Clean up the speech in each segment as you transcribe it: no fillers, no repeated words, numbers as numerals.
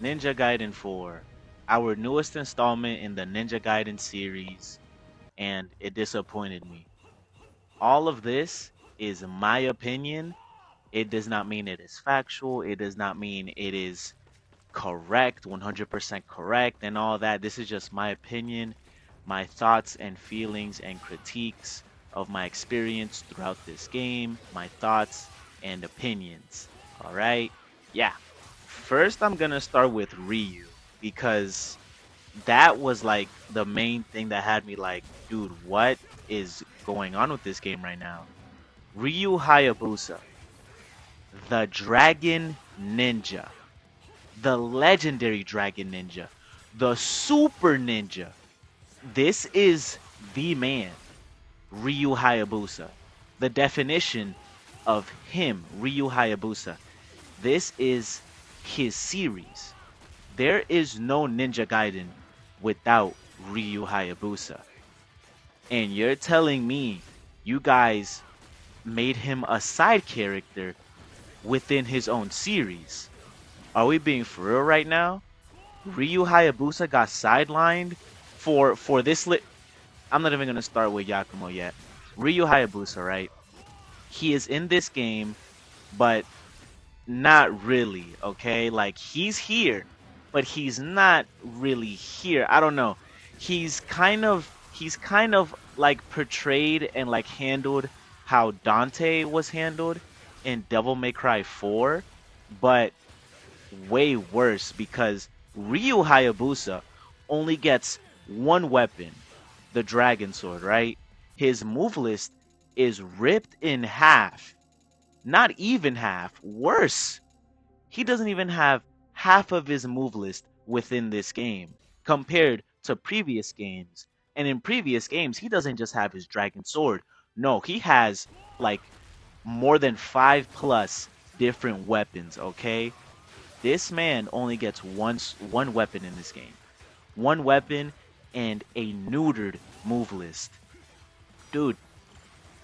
Ninja Gaiden 4, our newest installment in the Ninja Gaiden series, and it disappointed me. All of this is my opinion. It does not mean it is factual. It does not mean it is correct, 100% correct, and all that. This is just my opinion, my thoughts and feelings and critiques of my experience throughout this game, my thoughts and opinions. All right? Yeah. First, I'm gonna start with Ryu because that was like the main thing that had me like, dude, what is going on with this game right now? Ryu Hayabusa, the Dragon Ninja, the legendary Dragon Ninja, the Super Ninja. This is the man, Ryu Hayabusa. The definition of him, Ryu Hayabusa. This is his series. There is no Ninja Gaiden without Ryu Hayabusa. And you're telling me you guys made him a side character within his own series. Are we being for real right now? Ryu Hayabusa got sidelined for this I'm not even gonna start with Yakumo yet. Ryu Hayabusa, right? He is in this game, but not really, okay? Like he's here, but he's not really here. I don't know. He's kind of like portrayed and like handled how Dante was handled in Devil May Cry 4, but way worse because Ryu Hayabusa only gets one weapon, the Dragon Sword, right? His move list is ripped in half. Not even half. Worse. He doesn't even have half of his move list within this game compared to previous games. And in previous games, he doesn't just have his Dragon Sword. No, he has like more than 5 plus different weapons, okay? This man only gets one weapon in this game. One weapon and a neutered move list. Dude,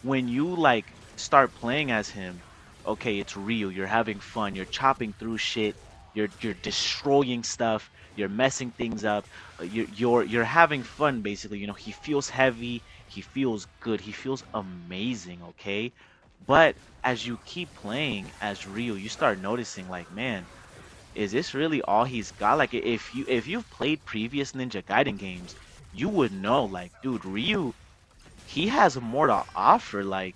when you like start playing as him, okay, it's real. You're having fun. You're chopping through shit. You're destroying stuff. You're messing things up. You're having fun basically. You know, he feels heavy. He feels good. He feels amazing, okay? But as you keep playing as Ryu, you start noticing like, man, is this really all he's got? Like if you've played previous Ninja Gaiden games, you would know like, dude, Ryu, he has more to offer. Like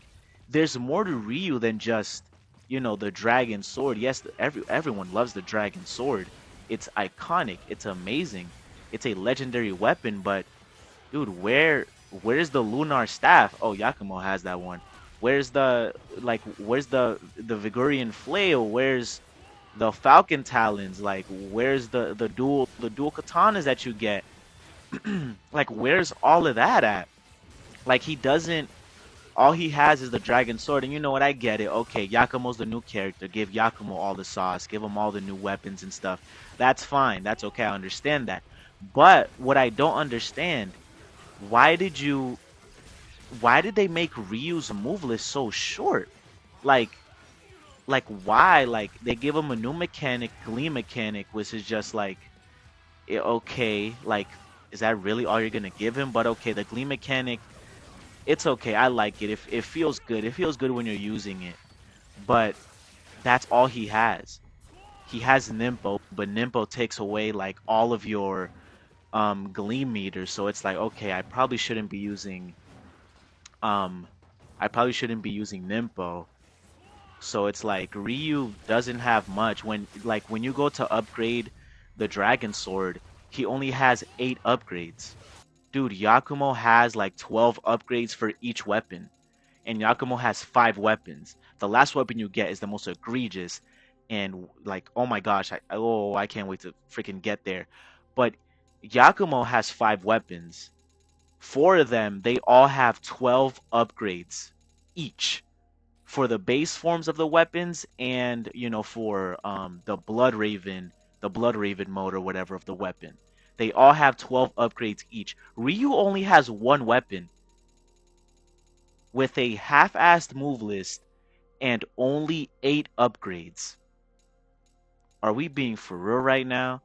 there's more to Ryu than just, the dragon sword. Yes, everyone loves the dragon sword. It's iconic, it's amazing. It's a legendary weapon, but dude, where's the lunar staff? Oh, Yakumo has that one. Where's the Vigorian flail? Where's the Falcon Talons, like where's the dual katanas that you get? Like where's all of that at? Like he doesn't all he has is the dragon sword, and you know what, I get it. Okay, Yakumo's the new character. Give Yakumo all the sauce, give him all the new weapons and stuff. That's fine. That's okay. I understand that. But what I don't understand, why did you why did they make Ryu's move list so short? Like why? Like they give him a new mechanic, gleam mechanic, which is just like, okay, like is that really all you're gonna give him? But okay, the gleam mechanic, it's okay. I like it. If it feels good, it feels good when you're using it. But that's all he has. He has Nimpo, but Nimpo takes away like all of your gleam meters. So it's like, okay, um I probably shouldn't be using Nimpo. So it's like Ryu doesn't have much. When you go to upgrade the Dragon Sword, he only has 8 upgrades. Dude, Yakumo has like 12 upgrades for each weapon, and Yakumo has 5 weapons. The last weapon you get is the most egregious, and like, oh my gosh, I can't wait to freaking get there. But Yakumo has 5 weapons. 4 of them, they all have 12 upgrades each for the base forms of the weapons, and for the blood raven mode or whatever of the weapon. They all have 12 upgrades each. Ryu only has one weapon with a half-assed move list and only 8 upgrades. Are we being for real right now?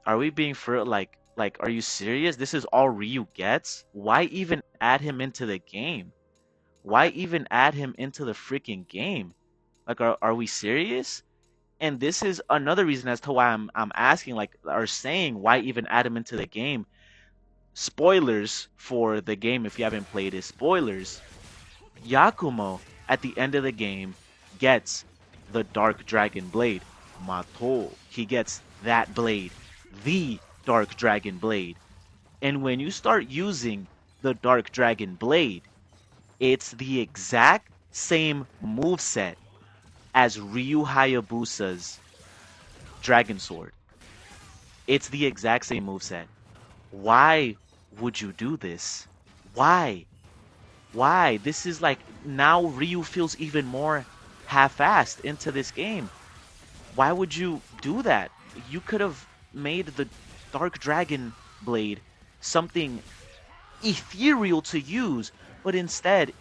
Are we being for like are you serious? This is all Ryu gets? Why even add him into the game? Why even add him into the freaking game? Like are we serious? And this is another reason as to why I'm asking like or saying why even add him into the game. Spoilers for the game if you haven't played it. Spoilers. Yakumo at the end of the game gets the Dark Dragon Blade. Mato. He gets that blade. The Dark Dragon Blade. And when you start using the Dark Dragon Blade, it's the exact same moveset as Ryu Hayabusa's Dragon Sword. It's the exact same moveset. Why would you do this? Why? Why? This is like now Ryu feels even more half-assed into this game. Why would you do that? You could have made the Dark Dragon Blade something ethereal to use, but instead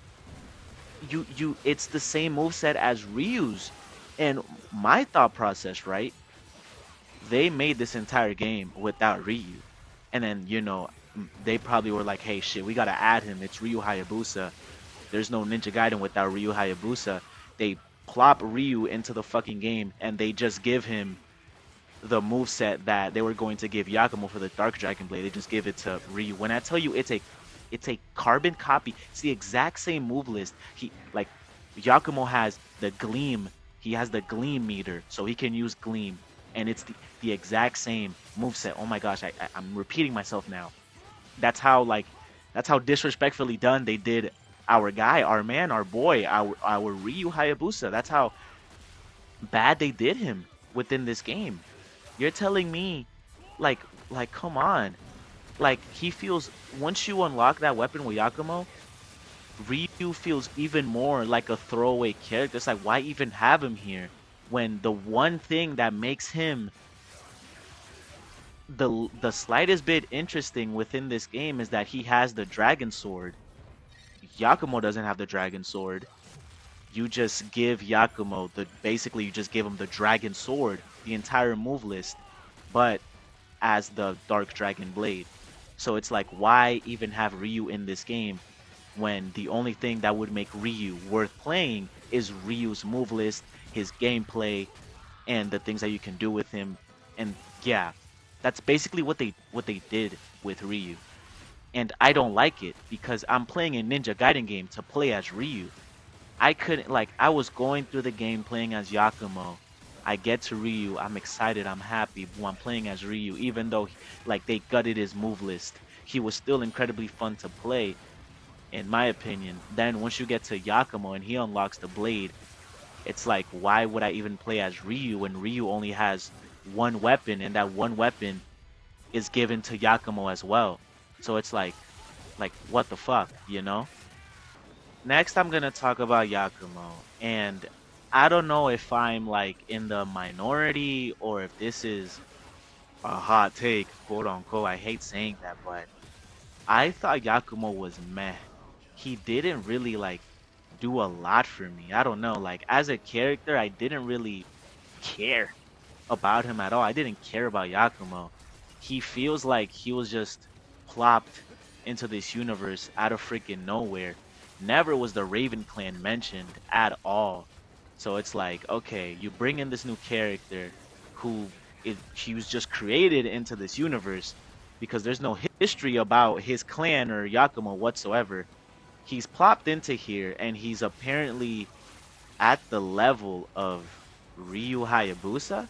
you it's the same moveset as Ryu's. And my thought process, right? They made this entire game without Ryu. And then, they probably were like, hey, shit, we gotta add him. It's Ryu Hayabusa. There's no Ninja Gaiden without Ryu Hayabusa. They plop Ryu into the fucking game and they just give him the moveset that they were going to give Yakumo for the Dark Dragon Blade. They just give it to Ryu. When I tell you it's a carbon copy, it's the exact same move list. He like Yakumo has the gleam. He has the gleam meter, so he can use gleam. And it's the exact same moveset. Oh my gosh, I'm repeating myself now. That's how that's how disrespectfully done they did our guy, our man, our boy, our Ryu Hayabusa. That's how bad they did him within this game. You're telling me, like, come on. Like, he feels, once you unlock that weapon with Yakumo, Ryu feels even more like a throwaway character. It's like, why even have him here? When the one thing that makes him the slightest bit interesting within this game is that he has the Dragon Sword. Yakumo doesn't have the Dragon Sword. You just give Yakumo basically you just give him the Dragon Sword, the entire move list, but as the Dark Dragon Blade. So it's like, why even have Ryu in this game when the only thing that would make Ryu worth playing is Ryu's move list, his gameplay, and the things that you can do with him. And yeah, that's basically what they did with Ryu. And I don't like it because I'm playing a Ninja Gaiden game to play as Ryu. I couldn't I was going through the game playing as Yakumo. I get to Ryu, I'm excited, I'm happy when I'm playing as Ryu, even though they gutted his move list. He was still incredibly fun to play, in my opinion. Then once you get to Yakumo and he unlocks the blade, it's like, why would I even play as Ryu when Ryu only has one weapon and that one weapon is given to Yakumo as well? So it's like what the fuck, you know? Next, I'm gonna talk about Yakumo, and I don't know if I'm like in the minority or if this is a hot take, quote unquote. I hate saying that, but I thought Yakumo was meh. He didn't really do a lot for me. I don't know. Like as a character, I didn't really care about him at all. I didn't care about Yakumo. He feels like he was just plopped into this universe out of freaking nowhere. Never was the Raven clan mentioned at all. So it's like, okay, you bring in this new character who he was just created into this universe because there's no history about his clan or Yakumo whatsoever. He's plopped into here and he's apparently at the level of Ryu Hayabusa,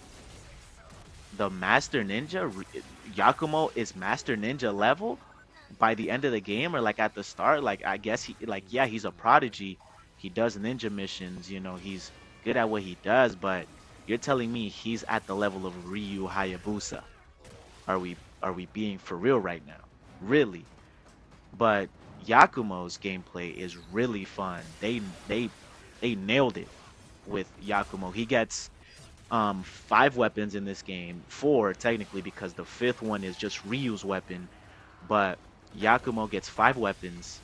the Master Ninja. Yakumo is Master Ninja level by the end of the game, or like at the start. Like I guess yeah, he's a prodigy. He does ninja missions. He's good at what he does. But you're telling me he's at the level of Ryu Hayabusa? Are we being for real right now? Really? But Yakumo's gameplay is really fun. They nailed it with Yakumo. He gets 5 weapons in this game, 4 technically because the 5th one is just Ryu's weapon, but Yakumo gets 5 weapons.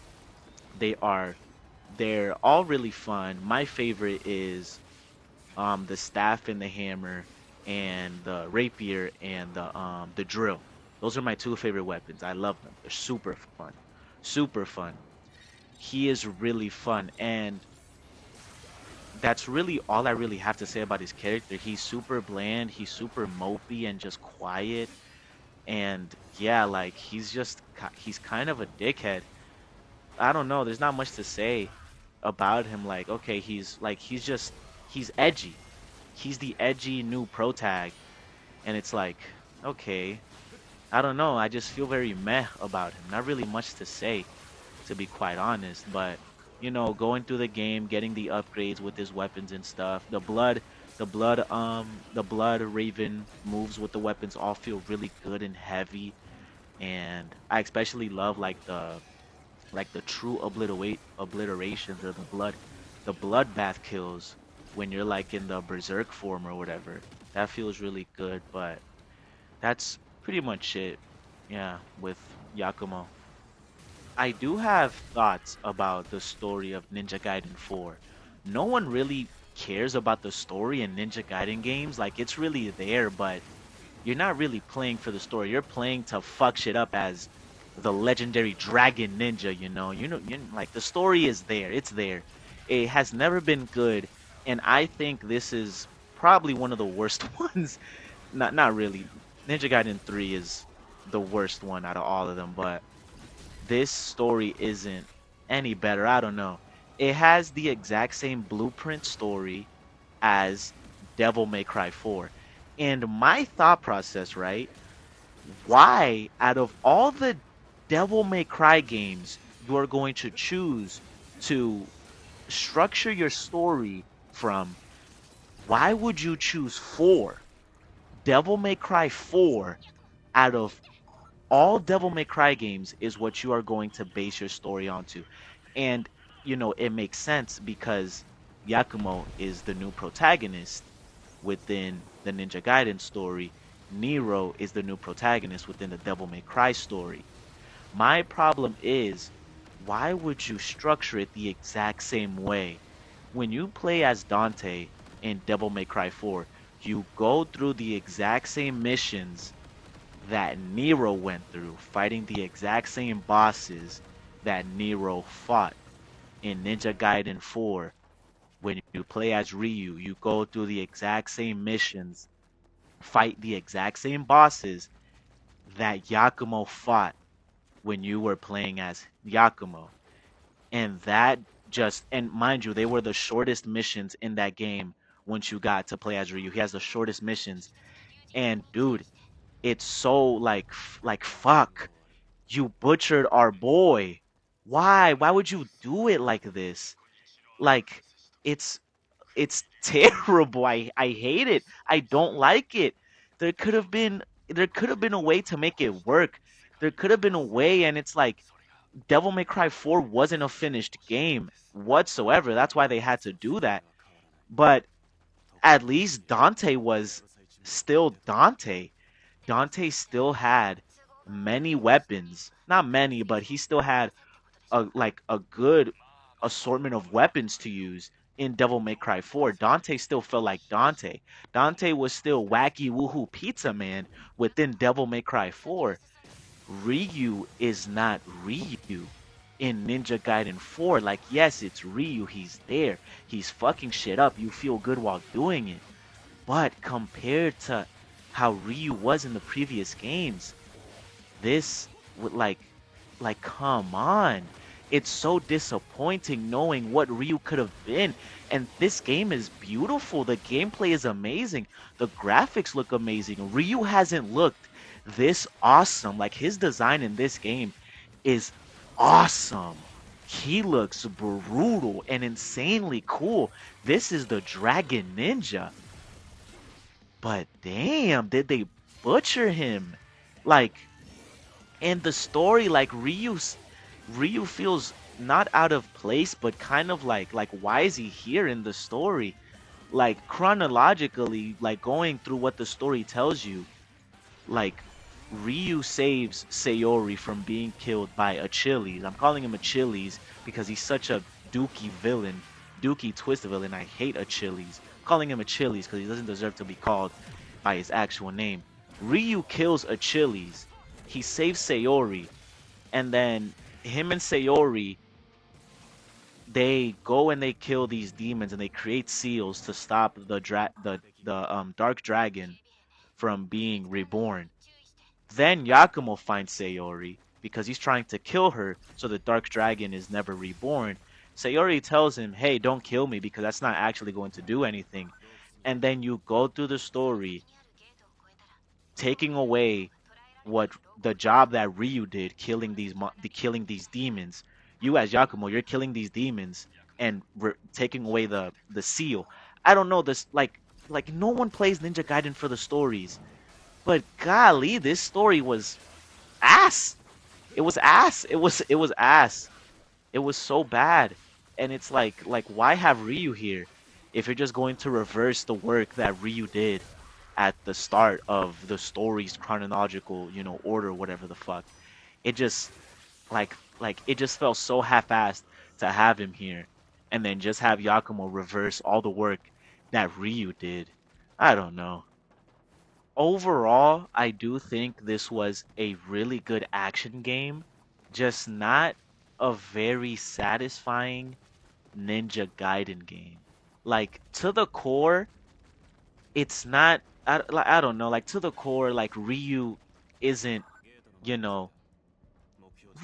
They're all really fun. My favorite is the staff and the hammer. and the rapier and the drill. Those are my two favorite weapons. I love them. They're super fun. Super fun. He is really fun, and that's really all I really have to say about his character. He's super bland, he's super mopey and just quiet. And yeah, like he's kind of a dickhead. I don't know, there's not much to say about him. Like, okay, he's edgy. He's the edgy new pro tag, and it's like, okay, I don't know. I just feel very meh about him. Not really much to say, to be quite honest. But going through the game, getting the upgrades with his weapons and stuff. The blood Raven moves with the weapons all feel really good and heavy. And I especially love like the true obliterations of the bloodbath kills when you're like in the berserk form or whatever. That feels really good. But that's pretty much it. Yeah, with Yakumo. I do have thoughts about the story of Ninja Gaiden 4. No one really cares about the story in Ninja Gaiden games. Like, it's really there, but you're not really playing for the story. You're playing to fuck shit up as the legendary dragon ninja, like the story is there. It's there. It has never been good, and I think this is probably one of the worst ones. Not really. Ninja Gaiden 3 is the worst one out of all of them, but this story isn't any better. I don't know. It has the exact same blueprint story as Devil May Cry 4. And my thought process, right? Why, out of all the Devil May Cry games, you are going to choose to structure your story from? Why would you choose 4? Devil May Cry 4 out of all Devil May Cry games is what you are going to base your story onto. And, it makes sense because Yakumo is the new protagonist within the Ninja Gaiden story. Nero is the new protagonist within the Devil May Cry story. My problem is, why would you structure it the exact same way? When you play as Dante in Devil May Cry 4, you go through the exact same missions that Nero went through, fighting the exact same bosses that Nero fought in Ninja Gaiden 4. When you play as Ryu, you go through the exact same missions, fight the exact same bosses that Yakumo fought when you were playing as Yakumo. And that and mind you, they were the shortest missions in that game once you got to play as Ryu. He has the shortest missions. And dude, it's so like fuck. You butchered our boy. Why? Why would you do it like this? Like it's it's terrible. I hate it. I don't like it. There could have been a way to make it work. There could have been a way, and it's like Devil May Cry 4 wasn't a finished game whatsoever. That's why they had to do that. But at least Dante was still Dante. Dante still had many weapons. Not many, but he still had a good assortment of weapons to use in Devil May Cry 4. Dante still felt like Dante. Dante was still wacky woohoo pizza man within Devil May Cry 4. Ryu is not Ryu in Ninja Gaiden 4. Like, yes, it's Ryu. He's there. He's fucking shit up. You feel good while doing it. But compared to how Ryu was in the previous games, this would come on. It's so disappointing knowing what Ryu could have been. And this game is beautiful. The gameplay is amazing. The graphics look amazing. Ryu hasn't looked this awesome. Like, his design in this game is awesome. He looks brutal and insanely cool. This is the Dragon Ninja. But damn, did they butcher him? Like, and the story, like Ryu feels not out of place, but kind of like why is he here in the story? Like chronologically, like going through what the story tells you, like Ryu saves Sayori from being killed by Achilles. I'm calling him Achilles because he's such a dookie villain, dookie twist villain. I hate Achilles. I'm calling him Achilles because he doesn't deserve to be called by his actual name. Ryu kills Achilles. He saves Sayori, and then him and Sayori, they go and they kill these demons and they create seals to stop the dark dragon from being reborn. Then Yakumo finds Sayori because he's trying to kill her so the dark dragon is never reborn. Sayori tells him, "Hey, don't kill me because that's not actually going to do anything." And then you go through the story taking away what the job that Ryu did, killing these demons. You as Yakumo, you're killing these demons and taking away the seal. I don't know this like no one plays Ninja Gaiden for the stories, but golly, this story was ass. It was ass. It was ass. It was so bad. And it's like why have Ryu here if you're just going to reverse the work that Ryu did at the start of the story's chronological, order, whatever the fuck. It just it just felt so half-assed to have him here and then just have Yakumo reverse all the work that Ryu did. I don't know. Overall, I do think this was a really good action game, just not a very satisfying Ninja Gaiden game. Like to the core, it's not I don't know, like to the core, like Ryu isn't, you know,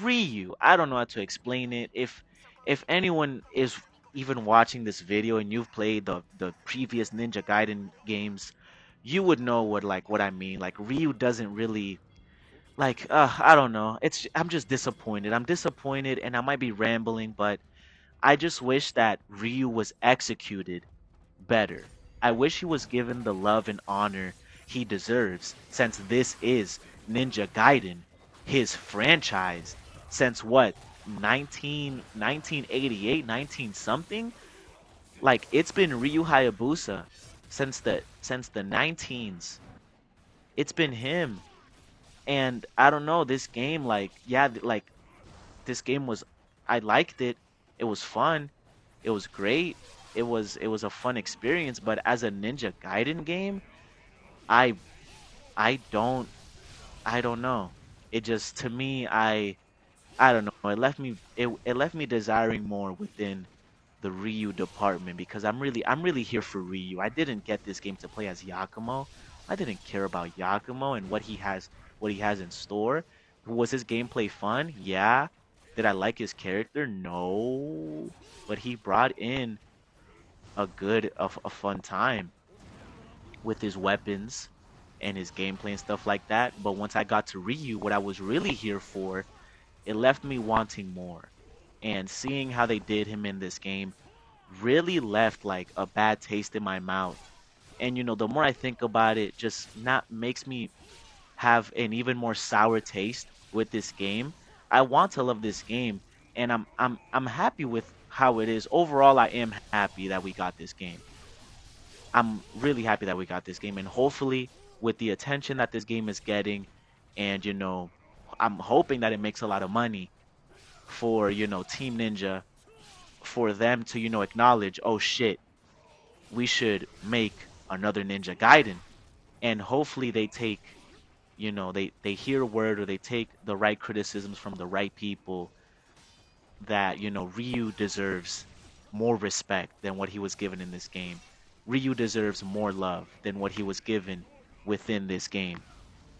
Ryu. I don't know how to explain it. If anyone is even watching this video and you've played the previous Ninja Gaiden games, you would know what I mean. Like Ryu doesn't really I don't know. I'm just disappointed. I'm disappointed and I might be rambling, but I just wish that Ryu was executed better. I wish he was given the love and honor he deserves since this is Ninja Gaiden, his franchise. Since what, 1988, 19 something? Like it's been Ryu Hayabusa since the 19s. It's been him. And I don't know, this game this game was I liked it. It was fun. It was great. It was a fun experience, but as a Ninja Gaiden game, I I don't I don't know. It just to me I don't know. It left me desiring more within the Ryu department because I'm really here for Ryu. I didn't get this game to play as Yakumo. I didn't care about Yakumo and what he has in store. Was his gameplay fun? Yeah. Did I like his character? No. But he brought in a fun time with his weapons and his gameplay and stuff like that. But once I got to Ryu, what I was really here for, it left me wanting more. And seeing how they did him in this game really left like a bad taste in my mouth. And the more I think about it, just not makes me have an even more sour taste with this game. I want to love this game, and I'm happy with how it is. Overall, I am happy that we got this game. I'm really happy that we got this game, and hopefully, with the attention that this game is getting, and I'm hoping that it makes a lot of money for Team Ninja, for them to acknowledge, oh shit, we should make another Ninja Gaiden, and hopefully they take they hear a word or they take the right criticisms from the right people that Ryu deserves more respect than what he was given in this game. Ryu deserves more love than what he was given within this game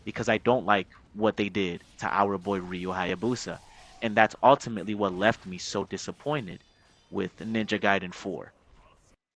because I don't like what they did to our boy Ryu Hayabusa, and that's ultimately what left me so disappointed with Ninja Gaiden 4.